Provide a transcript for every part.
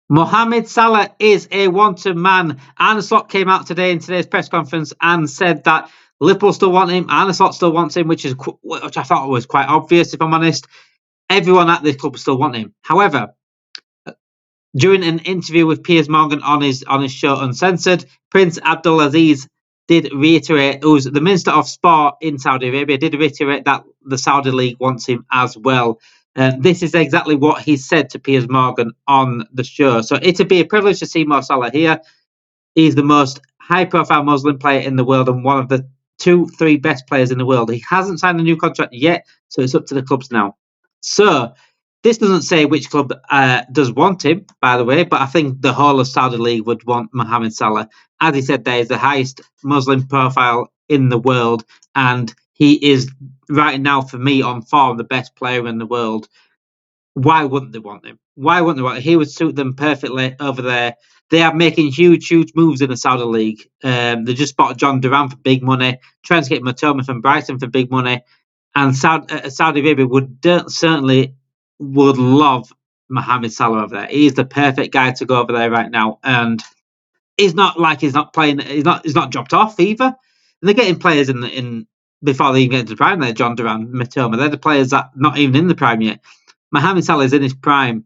Mohamed Salah is a wanted man. Arne Slot came out today in today's press conference and said that Liverpool still want him. Arne Slot still wants him, which I thought was quite obvious, if I'm honest. Everyone at this club still want him. However, during an interview with Piers Morgan on his show Uncensored, Prince Abdulaziz did reiterate, who's the Minister of Sport in Saudi Arabia, did reiterate that the Saudi League wants him as well. This is exactly what he said to Piers Morgan on the show. So it'd be a privilege to see Mo Salah here. He's the most high-profile Muslim player in the world and one of the 2-3 best players in the world. He hasn't signed a new contract yet, so it's up to the clubs now. So this doesn't say which club does want him, by the way, but I think the whole of Saudi League would want Mohamed Salah. As he said, there is the highest Muslim profile in the world, and he is right now, for me, on form, the best player in the world. Why wouldn't they want him? Why wouldn't they want him? He would suit them perfectly over there. They are making huge moves in the Saudi League. They just bought John Duran for big money, trying to get Matoma from Brighton for big money. And Saudi Arabia certainly would love Mohamed Salah over there. He's the perfect guy to go over there right now. And he's not playing. He's not dropped off either. And they're getting players in before they even get into the prime. There, John Duran, Matoma. They're the players that not even in the prime yet. Mohamed Salah is in his prime.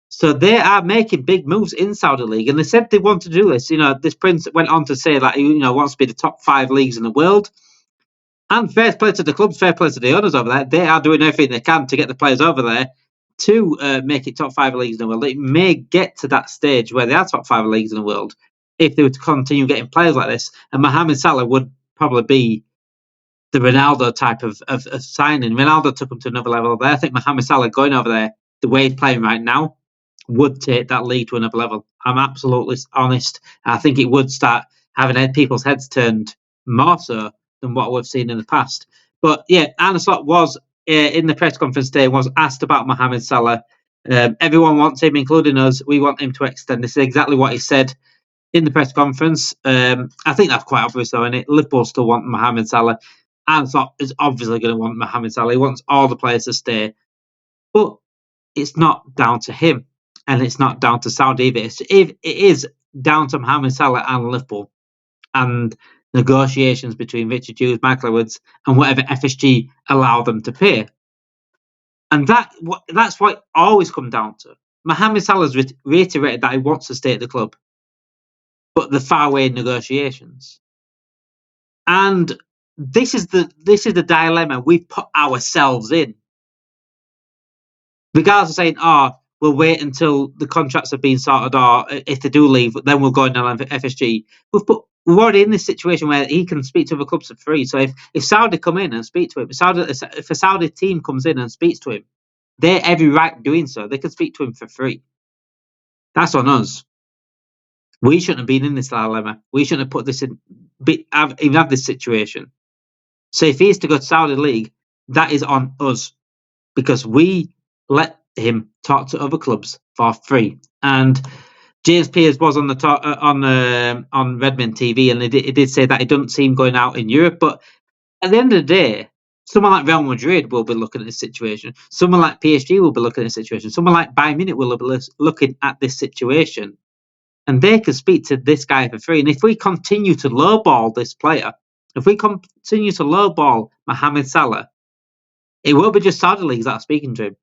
So they are making big moves in Saudi League, and they said they want to do this. This prince went on to say that he wants to be the top 5 leagues in the world. And fair play to the clubs, fair play to the owners over there. They are doing everything they can to get the players over there to make it top 5 leagues in the world. It may get to that stage where they are top 5 leagues in the world if they were to continue getting players like this. And Mohamed Salah would probably be the Ronaldo type of signing. Ronaldo took him to another level there. I think Mohamed Salah going over there, the way he's playing right now, would take that league to another level. I'm absolutely honest. I think it would start having people's heads turned more so than what we've seen in the past. But yeah, Arne Slot was in the press conference today, was asked about Mohamed Salah. Everyone wants him, including us. We want him to extend. This is exactly what he said in the press conference. I think that's quite obvious, though, isn't it? Liverpool still want Mohamed Salah. Arne Slot is obviously going to want Mohamed Salah. He wants all the players to stay. But it's not down to him. And it's not down to Saudi either. It is down to Mohamed Salah and Liverpool and negotiations between Richard Hughes, Michael Edwards, and whatever FSG allow them to pay. And that's what it always comes down to. Mohamed Salah's reiterated that he wants to stay at the club, but the far-away negotiations. And this is the dilemma we've put ourselves in. Regardless of saying, we'll wait until the contracts have been sorted, or if they do leave, then we'll go in on FSG. We're already in this situation where he can speak to other clubs for free. So if Saudi come in and speak to him, if a Saudi team comes in and speaks to him, they have every right doing so. They can speak to him for free. That's on us. We shouldn't have been in this dilemma. We shouldn't have put this in, even have this situation. So if he is to go to Saudi League, that is on us, because we let him talk to other clubs for free. And James Piers was on the talk, on Redmond TV, and he did say that it doesn't seem going out in Europe. But at the end of the day, someone like Real Madrid will be looking at this situation. Someone like PSG will be looking at this situation. Someone like Bayern Munich will be looking at this situation, and they can speak to this guy for free. And if we continue to lowball this player, if we continue to lowball Mohamed Salah, it won't be just Saudi leagues that are speaking to him.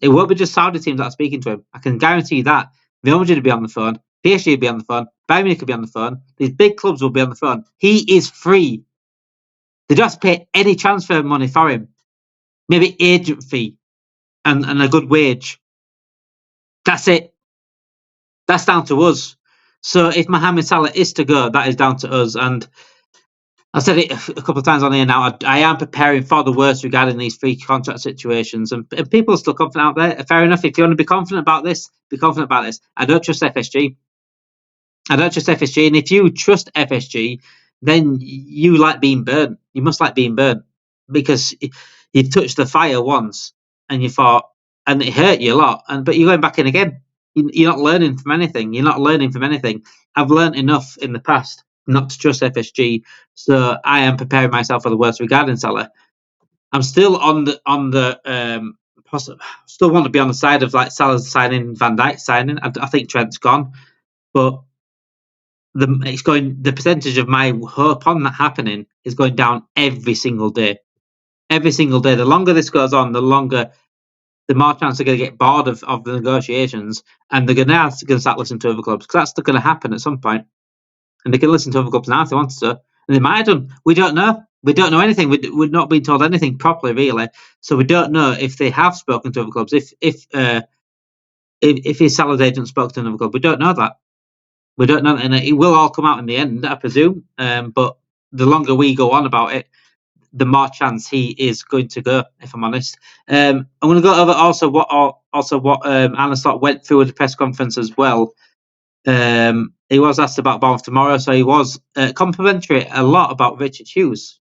It won't be just Saudi teams that are speaking to him. I can guarantee you that. Real Madrid will be on the phone. PSG will be on the phone. Bayern Munich will be on the phone. These big clubs will be on the phone. He is free. They don't have to pay any transfer money for him. Maybe agent fee and a good wage. That's it. That's down to us. So if Mohamed Salah is to go, that is down to us. And I've said it a couple of times on here now. I am preparing for the worst regarding these free contract situations. And people are still confident out there. Fair enough. If you want to be confident about this, be confident about this. I don't trust FSG. And if you trust FSG, then you like being burnt. You must like being burnt, because you touched the fire once and you thought, and it hurt you a lot. But you're going back in again. You're not learning from anything. I've learned enough in the past not to trust FSG, so I am preparing myself for the worst regarding Salah. I'm still on the still want to be on the side of like Salah signing, Van Dijk signing. I think Trent's gone, but the percentage of my hope on that happening is going down every single day. Every single day. The longer this goes on, the more chance they're going to get bored of the negotiations, and they're going to start listening to other clubs, because that's going to happen at some point. And they can listen to other clubs now if they wanted to, and they might have done. We don't know. We don't know anything. We're not being told anything properly, really. So we don't know if they have spoken to other clubs. If his Salah's agent spoke to another club, we don't know that. We don't know, and it will all come out in the end, I presume. But the longer we go on about it, the more chance he is going to go. If I'm honest, I'm going to go over also what Arne Slot went through at the press conference as well. He was asked about Bournemouth tomorrow, so he was complimentary a lot about Richard Hughes.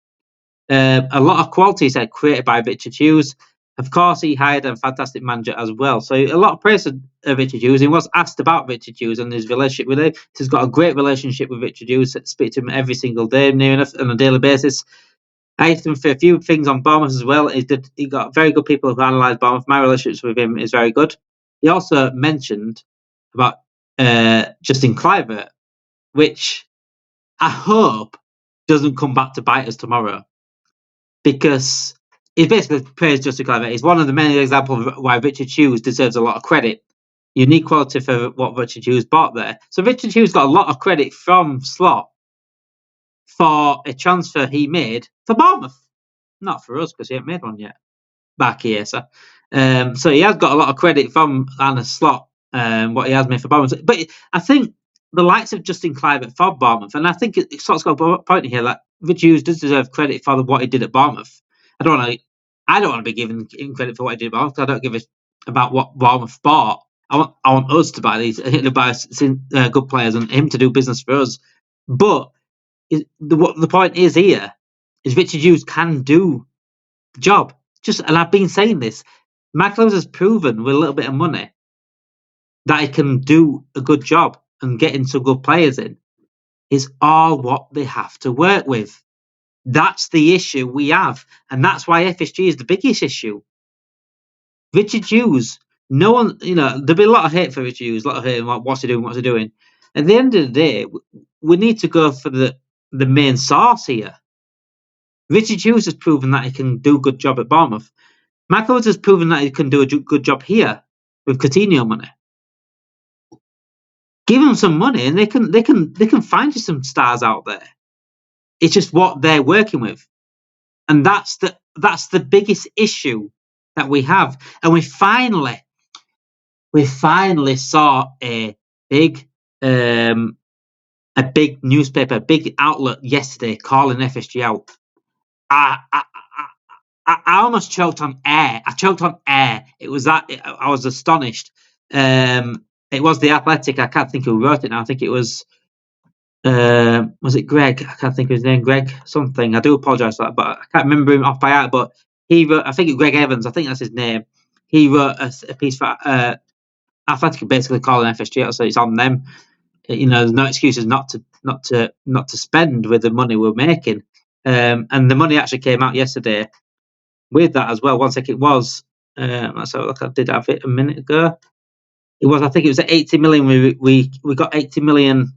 A lot of qualities are created by Richard Hughes. Of course, he hired a fantastic manager as well. So a lot of praise of Richard Hughes. He was asked about Richard Hughes and his relationship with him. He's got a great relationship with Richard Hughes. I speak to him every single day, near enough, on a daily basis. I asked him for a few things on Bournemouth as well. He got very good people who analyse Bournemouth. My relationship with him is very good. He also mentioned about Justin Kluivert, which I hope doesn't come back to bite us tomorrow, because he basically praised Justin Kluivert. He's one of the many examples of why Richard Hughes deserves a lot of credit. Unique quality for what Richard Hughes bought there. So Richard Hughes got a lot of credit from Slot for a transfer he made for Bournemouth. Not for us, because he hasn't made one yet. Back here, so he has got a lot of credit from Arne Slot, what he has made for Bournemouth. But I think the likes of Justin Kluivert for Bournemouth, and I think Slot's got a point here, like Richard Hughes does deserve credit for what he did at Bournemouth. I don't want to be giving him credit for what he did at Bournemouth, because I don't give a about what Bournemouth bought. I want us to buy these, to buy good players, and him to do business for us. But the point is here is Richard Hughes can do the job. And I've been saying this. Michael has proven with a little bit of money that he can do a good job, and getting some good players in is all what they have to work with. That's the issue we have, and that's why FSG is the biggest issue. Richard Hughes, no one, there'll be a lot of hate for Richard Hughes, a lot of hate, like, what's he doing? At the end of the day, we need to go for the main source here. Richard Hughes has proven that he can do a good job at Bournemouth. Michael has proven that he can do a good job here with Coutinho money. Give them some money, and they can find you some stars out there. It's just what they're working with, and that's the biggest issue that we have. And we finally saw a big newspaper, a big outlet yesterday calling FSG out. I almost choked on air. I choked on air. It was that I was astonished. It was The Athletic. I can't think who wrote it now. I think it was it Greg? I can't think of his name. Greg something. I do apologise for that, but I can't remember him off by heart. But he wrote, I think it's Greg Evans. I think that's his name. He wrote a piece for Athletic, basically calling FSG out, so it's on them. There's no excuses not to spend with the money we're making. And the money actually came out yesterday with that as well. One second, it was. Let's have a look. I did have it a minute ago. It was. I think it was at 80 million. We got 80 million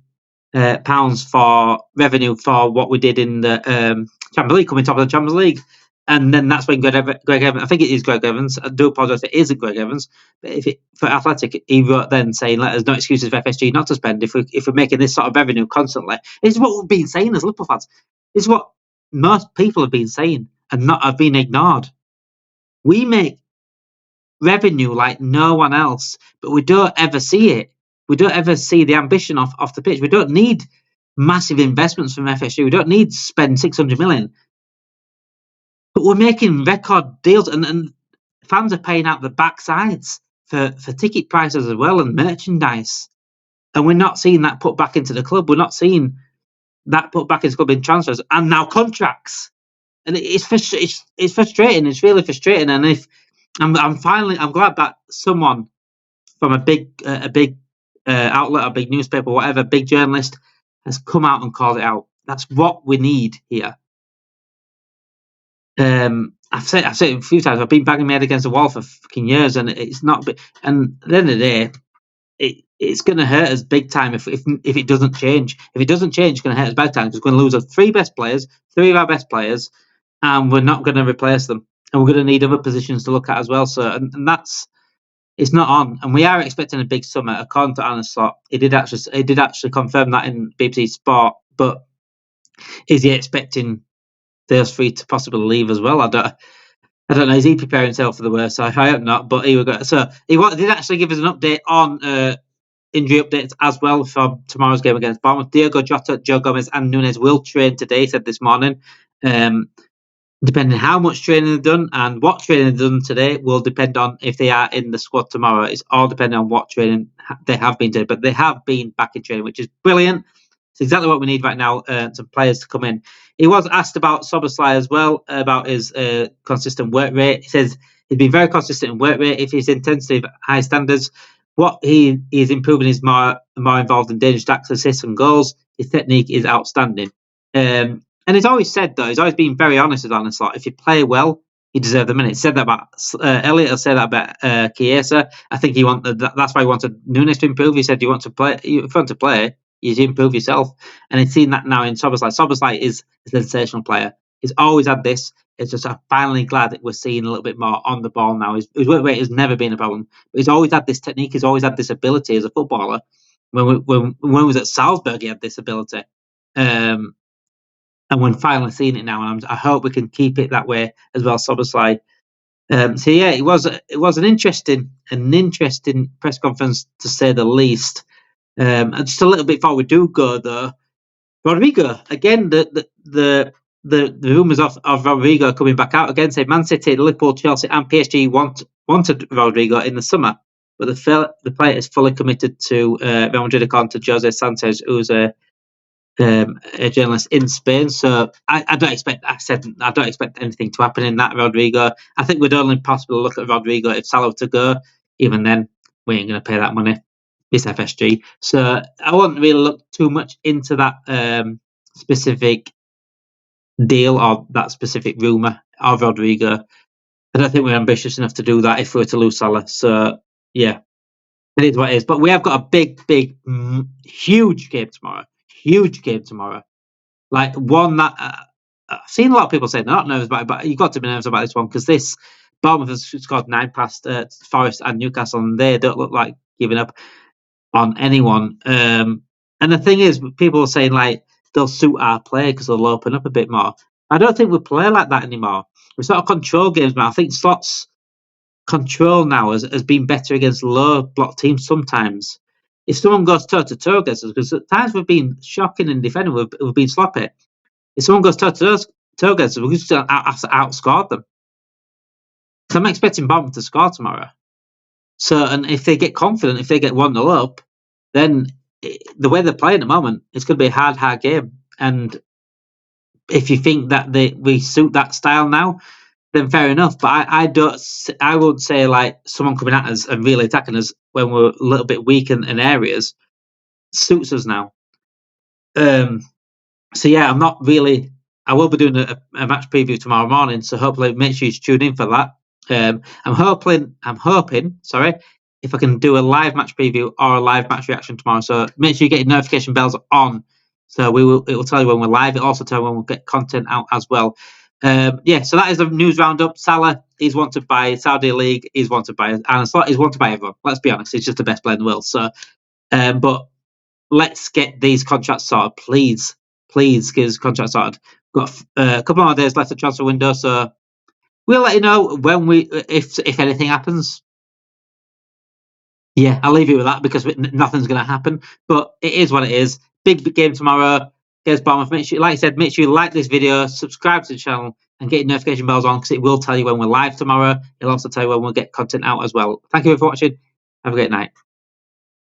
pounds for revenue for what we did in the Champions League, coming top of the Champions League. And then that's when Greg Evans, I think it is Greg Evans. I do apologise if it isn't Greg Evans. But for Athletic, he wrote then saying, "There's no excuses for FSG not to spend if we're making this sort of revenue constantly." This is what we've been saying as Liverpool fans. This is what most people have been saying and not have been ignored. We make revenue like no one else, but we don't ever see it. We don't ever see the ambition off the pitch. We don't need massive investments from FSG. We don't need to spend 600 million. But we're making record deals, and fans are paying out the backsides for ticket prices as well, and merchandise. And we're not seeing that put back into the club. We're not seeing that put back into the club in transfers and now contracts. And it's frustrating. It's really frustrating. And if I'm glad that someone from a big outlet, a big newspaper, whatever, big journalist has come out and called it out. That's what we need here. I've said it a few times. I've been banging my head against the wall for fucking years, and it's not. And at the end of the day, it's going to hurt us big time if it doesn't change. If it doesn't change, it's going to hurt us big time because we're going to lose our three of our best players, and we're not going to replace them. And we're going to need other positions to look at as well. So, and that's it's not on. And we are expecting a big summer. According to Arne Slot, he did actually confirm that in BBC Sport. But is he expecting those three to possibly leave as well? I don't know. Is he preparing himself for the worst? I hope not. But he did actually give us an update on injury updates as well from tomorrow's game against Bournemouth. Diogo Jota, Joe Gomez, and Nunes will train today. He said this morning. Depending how much training they've done and what training they've done today will depend on if they are in the squad tomorrow. It's all depending on what training they have been doing, but they have been back in training, which is brilliant. It's exactly what we need right now, some players to come in. He was asked about Szoboszlai as well, about his consistent work rate. He says he's been very consistent in work rate. If his intensity of high standards, what he is improving is more involved in dangerous attacks, assists and goals. His technique is outstanding. And he's always said, though, he's always been very honest with Arne Slot. If you play well, you deserve the minutes. He said that about Elliott. He'll say that about Chiesa. I think that's why he wanted Nunes to improve. He said, "You want to play? If you want to play, you improve yourself." And he's seen that now in Szoboszlai. Szoboszlai is a sensational player. He's always had this. It's just I'm finally glad that we're seeing a little bit more on the ball now. His work rate has never been a problem. But he's always had this technique. He's always had this ability as a footballer. When we was at Salzburg, he had this ability. And we're finally seeing it now, and I hope we can keep it that way as well. Szoboszlai. So yeah, it was an interesting press conference to say the least. And just a little bit before we do go though, Rodrygo again. The rumours of Rodrygo coming back out again. Say Man City, Liverpool, Chelsea, and PSG wanted Rodrygo in the summer, but the player is fully committed to Real Madrid, according to Jose Sanchez, who's a journalist in Spain. So I don't expect anything to happen in that Rodrygo. I think we'd only possibly look at Rodrygo if Salah were to go. Even then, we ain't going to pay that money. It's FSG. So I won't really look too much into that specific deal or that specific rumour of Rodrygo. I don't think we're ambitious enough to do that if we were to lose Salah. So yeah, it is what it is. But we have got a big, huge game tomorrow. Like one that I've seen a lot of people say they're not nervous about it, but you've got to be nervous about this one because this Bournemouth has scored 9 past Forest and Newcastle, and they don't look like giving up on anyone. And the thing is, people are saying like they'll suit our play because they'll open up a bit more. I don't think we play like that anymore. We sort of control games now. I think Slot's control now has been better against low block teams sometimes. If someone goes toe-to-toe against us, because at times we've been shocking in defending, we've been sloppy. If someone goes toe-to-toe against us, we're just going to outscore them. So I'm expecting Bournemouth to score tomorrow. So, and if they get confident, if they get 1-0 up, then the way they're playing at the moment, it's going to be a hard game. And if you think that we suit that style now, then fair enough. But I would say like someone coming at us and really attacking us when we're a little bit weak in areas suits us now. So yeah, I'm not really. I will be doing a match preview tomorrow morning, so hopefully make sure you tune in for that. I'm hoping. Sorry, if I can do a live match preview or a live match reaction tomorrow. So make sure you get your notification bells on. So it will tell you when we're live. It'll also tell you when we'll get content out as well. Yeah, so that is the news roundup. Salah is wanted by Saudi League, is wanted by Arne Slot, is wanted by everyone. Let's be honest, he's just the best player in the world. So, but let's get these contracts sorted, please. Please get his contract sorted. Got a couple more days left of transfer window, so we'll let you know when if anything happens. Yeah, I'll leave you with that because nothing's going to happen. But it is what it is. Big game tomorrow against Bournemouth. Make sure, like I said, make sure you like this video, subscribe to the channel, and get your notification bells on because it will tell you when we're live tomorrow. It'll also tell you when we'll get content out as well. Thank you for watching. Have a great night.